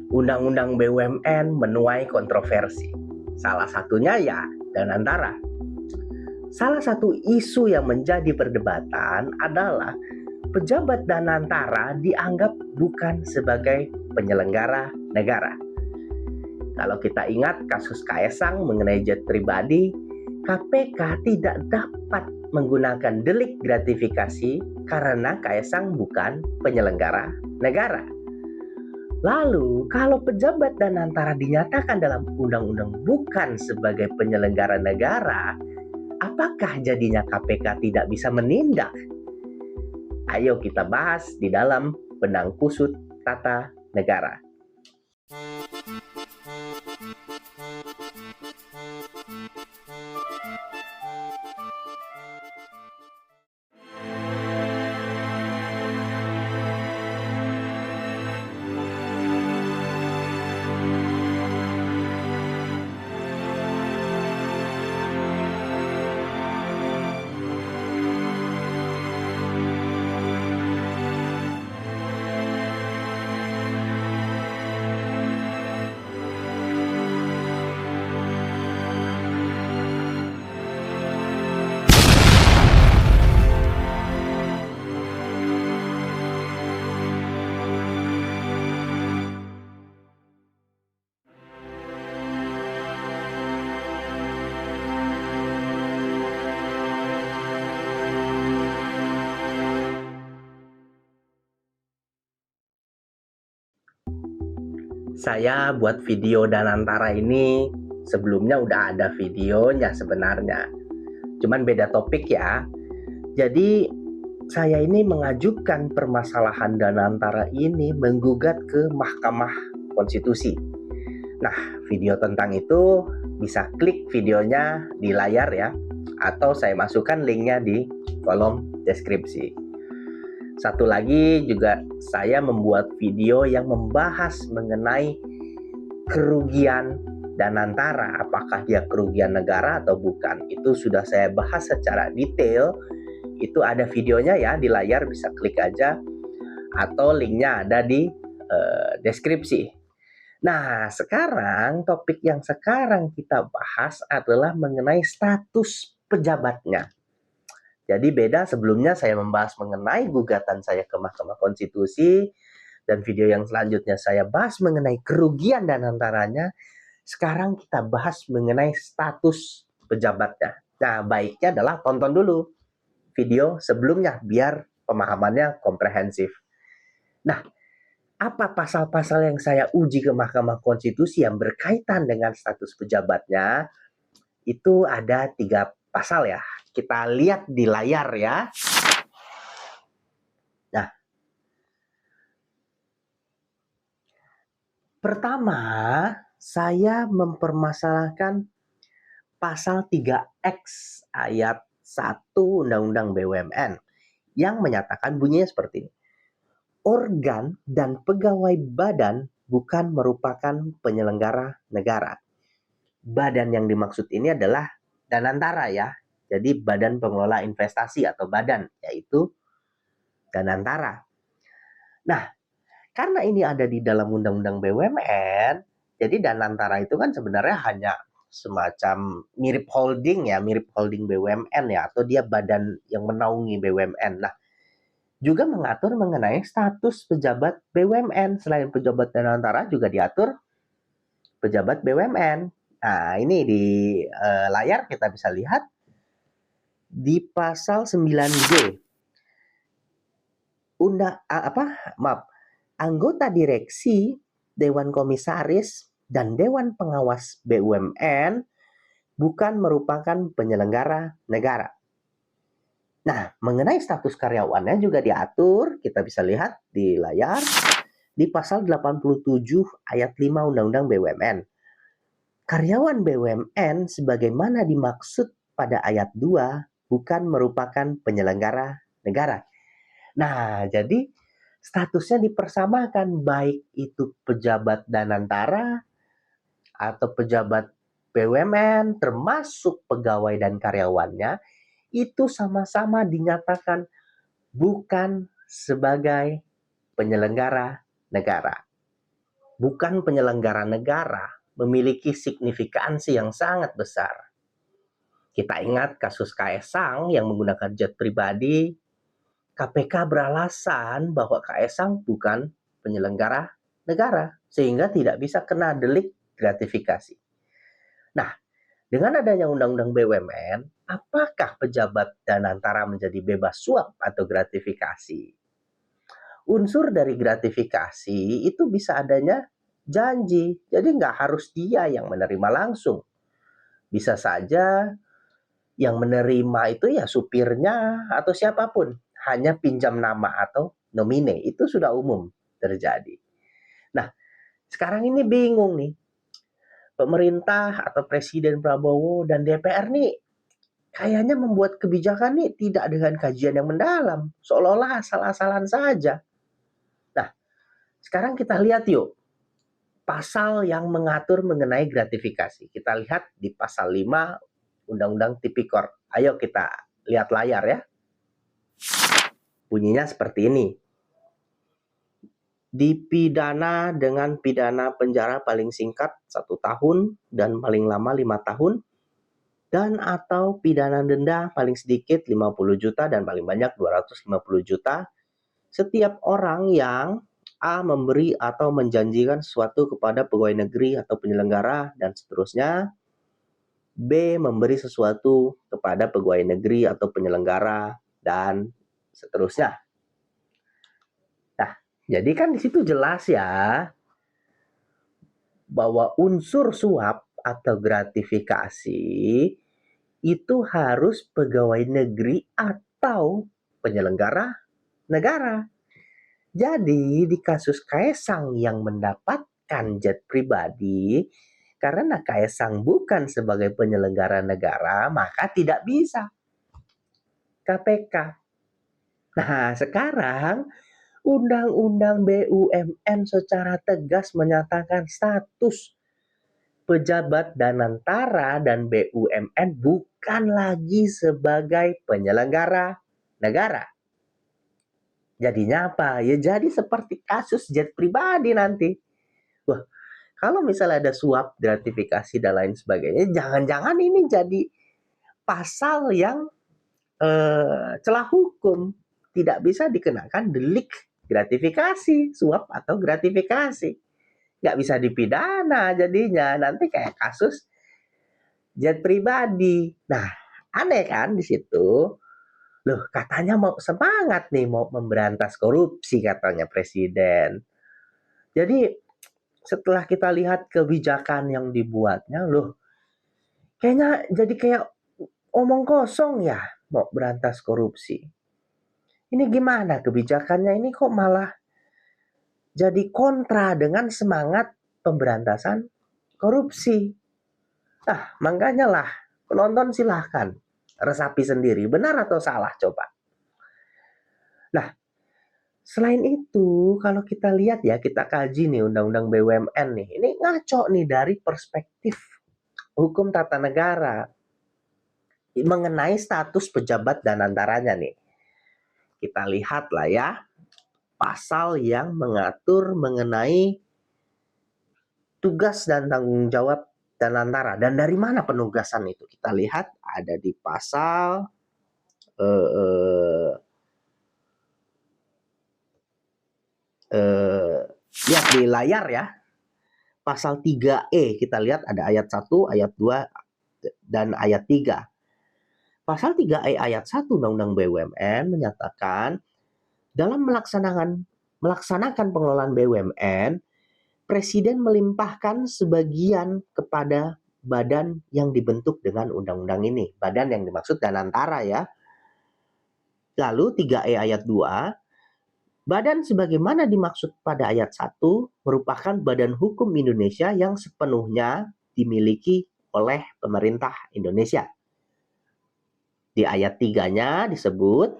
Undang-undang BUMN menuai kontroversi. Salah satunya ya Danantara. Salah satu isu yang menjadi perdebatan adalah pejabat Danantara dianggap bukan sebagai penyelenggara negara. Kalau kita ingat kasus Kaesang mengenai jet pribadi, KPK tidak dapat menggunakan delik gratifikasi karena Kaesang bukan penyelenggara negara. Lalu, kalau pejabat Danantara dinyatakan dalam undang-undang bukan sebagai penyelenggara negara, apakah jadinya KPK tidak bisa menindak? Ayo kita bahas di dalam Benang Kusut Tata Negara. Saya buat video Danantara ini sebelumnya udah ada videonya sebenarnya. Cuman beda topik ya. Jadi saya ini mengajukan permasalahan Danantara ini menggugat ke Mahkamah Konstitusi. Nah, video tentang itu bisa klik videonya di layar ya, atau saya masukkan linknya di kolom deskripsi. Satu lagi juga saya membuat video yang membahas mengenai kerugian Danantara, apakah dia kerugian negara atau bukan. Itu sudah saya bahas secara detail. Itu ada videonya ya di layar, bisa klik aja, atau linknya ada di deskripsi. Nah, sekarang topik yang sekarang kita bahas adalah mengenai status pejabatnya. Jadi beda, sebelumnya saya membahas mengenai gugatan saya ke Mahkamah Konstitusi, dan video yang selanjutnya saya bahas mengenai kerugian Danantaranya. Sekarang kita bahas mengenai status pejabatnya. Nah, baiknya adalah tonton dulu video sebelumnya biar pemahamannya komprehensif. Nah, apa pasal-pasal yang saya uji ke Mahkamah Konstitusi yang berkaitan dengan status pejabatnya? Itu ada 3 pasal ya. Kita lihat di layar ya. Nah, pertama saya mempermasalahkan pasal 3X ayat 1 Undang-Undang BUMN yang menyatakan bunyinya seperti ini. Organ dan pegawai badan bukan merupakan penyelenggara negara. Badan yang dimaksud ini adalah Danantara ya. Jadi Badan Pengelola Investasi atau badan, yaitu Danantara. Nah, karena ini ada di dalam Undang-Undang BUMN, jadi Danantara itu kan sebenarnya hanya semacam mirip holding ya, mirip holding BUMN ya, atau dia badan yang menaungi BUMN. Nah, juga mengatur mengenai status pejabat BUMN. Selain pejabat Danantara juga diatur pejabat BUMN. Nah, ini di layar kita bisa lihat di pasal 9G. Anggota direksi, Dewan Komisaris, dan Dewan Pengawas BUMN bukan merupakan penyelenggara negara. Nah, mengenai status karyawannya juga diatur, kita bisa lihat di layar, di pasal 87 ayat 5 Undang-Undang BUMN. Karyawan BUMN sebagaimana dimaksud pada ayat 2 bukan merupakan penyelenggara negara. Nah, jadi statusnya dipersamakan, baik itu pejabat Danantara atau pejabat BUMN, termasuk pegawai dan karyawannya, itu sama-sama dinyatakan bukan sebagai penyelenggara negara. bukan penyelenggara negara, memiliki signifikansi yang sangat besar. Kita ingat kasus Kaesang yang menggunakan jet pribadi. KPK beralasan bahwa Kaesang bukan penyelenggara negara, sehingga tidak bisa kena delik gratifikasi. Nah, dengan adanya Undang-Undang BUMN, apakah pejabat dan antara menjadi bebas suap atau gratifikasi? Unsur dari gratifikasi itu bisa adanya janji, jadi nggak harus dia yang menerima langsung. Bisa saja yang menerima itu ya supirnya atau siapapun, hanya pinjam nama atau nomine, itu sudah umum terjadi. Nah, sekarang ini bingung nih, pemerintah atau Presiden Prabowo dan DPR nih kayaknya membuat kebijakan nih tidak dengan kajian yang mendalam, seolah-olah asal-asalan saja. Nah, sekarang kita lihat yuk pasal yang mengatur mengenai gratifikasi. Kita lihat di pasal 5 Undang-Undang Tipikor. Ayo kita lihat layar ya. Bunyinya seperti ini. Dipidana dengan pidana penjara paling singkat 1 tahun dan paling lama 5 tahun dan atau pidana denda paling sedikit 50 juta dan paling banyak 250 juta setiap orang yang A. memberi atau menjanjikan sesuatu kepada pegawai negeri atau penyelenggara dan seterusnya. B. memberi sesuatu kepada pegawai negeri atau penyelenggara dan seterusnya. Nah, jadi kan di situ jelas ya bahwa unsur suap atau gratifikasi itu harus pegawai negeri atau penyelenggara negara. Jadi di kasus Kaesang yang mendapatkan jet pribadi, karena Kaesang bukan sebagai penyelenggara negara, maka tidak bisa KPK. Nah, sekarang Undang-Undang BUMN secara tegas menyatakan status pejabat Danantara dan BUMN bukan lagi sebagai penyelenggara negara. Jadinya apa? Ya jadi seperti kasus jet pribadi nanti. Wah, kalau misalnya ada suap, gratifikasi dan lain sebagainya, jangan-jangan ini jadi pasal yang celah hukum, tidak bisa dikenakan delik gratifikasi, suap atau gratifikasi. Nggak bisa dipidana jadinya, nanti kayak kasus jet pribadi. Nah, aneh kan di situ? Loh, katanya mau semangat nih, mau memberantas korupsi katanya Presiden. Jadi setelah kita lihat kebijakan yang dibuatnya, loh, kayaknya jadi kayak omong kosong ya, mau berantas korupsi. Ini gimana kebijakannya ini kok malah jadi kontra dengan semangat pemberantasan korupsi. Nah, makanya lah penonton silahkan resapi sendiri, benar atau salah coba. Nah, selain itu, kalau kita lihat ya, kita kaji nih Undang-Undang BUMN nih, ini ngaco nih dari perspektif hukum tata negara mengenai status pejabat dan antaranya nih. Kita lihat lah ya, pasal yang mengatur mengenai tugas dan tanggung jawab dan antara. Dan dari mana penugasan itu? Kita lihat ada di pasal lihat di layar ya. Pasal 3E kita lihat ada ayat 1, ayat 2 dan ayat 3. Pasal 3E ayat 1 Undang-Undang BUMN menyatakan dalam melaksanakan pengelolaan BUMN, Presiden melimpahkan sebagian kepada badan yang dibentuk dengan undang-undang ini. Badan yang dimaksud Danantara ya. Lalu 3E ayat 2, badan sebagaimana dimaksud pada ayat 1 merupakan badan hukum Indonesia yang sepenuhnya dimiliki oleh pemerintah Indonesia. Di ayat 3-nya disebut,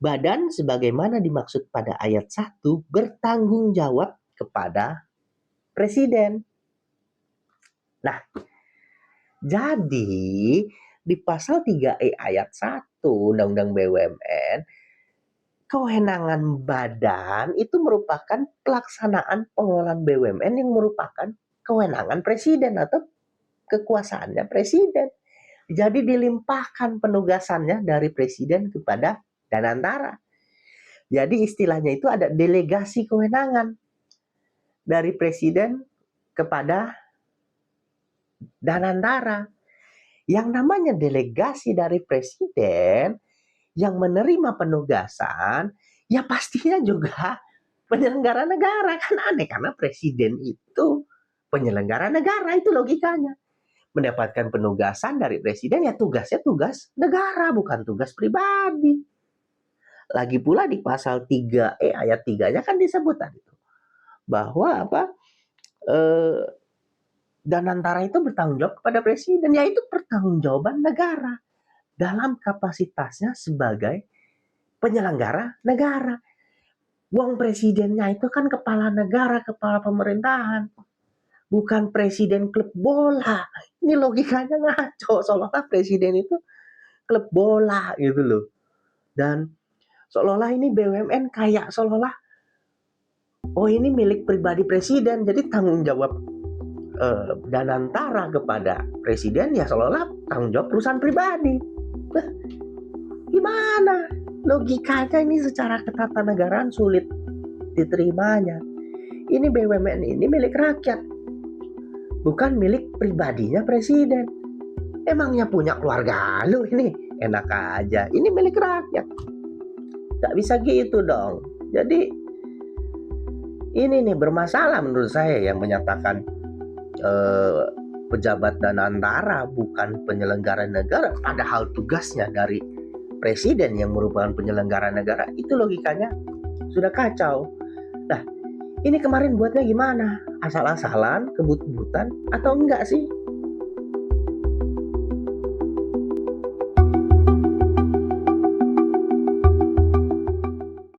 badan sebagaimana dimaksud pada ayat 1 bertanggung jawab kepada Presiden. Nah, jadi di pasal 3E ayat 1 Undang-Undang BUMN, kewenangan badan itu merupakan pelaksanaan pengelolaan BUMN yang merupakan kewenangan presiden atau kekuasaannya presiden. Jadi dilimpahkan penugasannya dari presiden kepada Danantara. Jadi istilahnya itu ada delegasi kewenangan dari presiden kepada Danantara. Yang namanya delegasi dari presiden yang menerima penugasan, ya pastinya juga penyelenggara negara. Kan aneh karena presiden itu penyelenggara negara, itu logikanya. Mendapatkan penugasan dari presiden, ya tugasnya tugas negara, bukan tugas pribadi. Lagi pula di pasal 3E ayat 3-nya kan disebut tadi bahwa Danantara itu bertanggung jawab kepada presiden, yaitu pertanggungjawaban negara dalam kapasitasnya sebagai penyelenggara negara. Wong presidennya itu kan kepala negara, kepala pemerintahan, bukan presiden klub bola. Ini logikanya ngaco, seolah-olah presiden itu klub bola gitu loh. Dan seolah-olah ini BUMN kayak seolah-olah oh ini milik pribadi presiden, jadi tanggung jawab Danantara kepada presiden ya seolah-olah tanggung jawab perusahaan pribadi. Gimana logikanya ini secara ketatanegaraan sulit diterimanya. Ini BUMN ini milik rakyat, bukan milik pribadinya presiden. Emangnya punya keluarga lu ini? Enak aja, ini milik rakyat. Gak bisa gitu dong. Jadi ini nih bermasalah menurut saya yang menyatakan pejabat Danantara bukan penyelenggara negara, padahal tugasnya dari presiden yang merupakan penyelenggara negara. Itu logikanya sudah kacau. Nah, ini kemarin buatnya gimana? Asal-asalan, kebut-kebutan, atau enggak sih?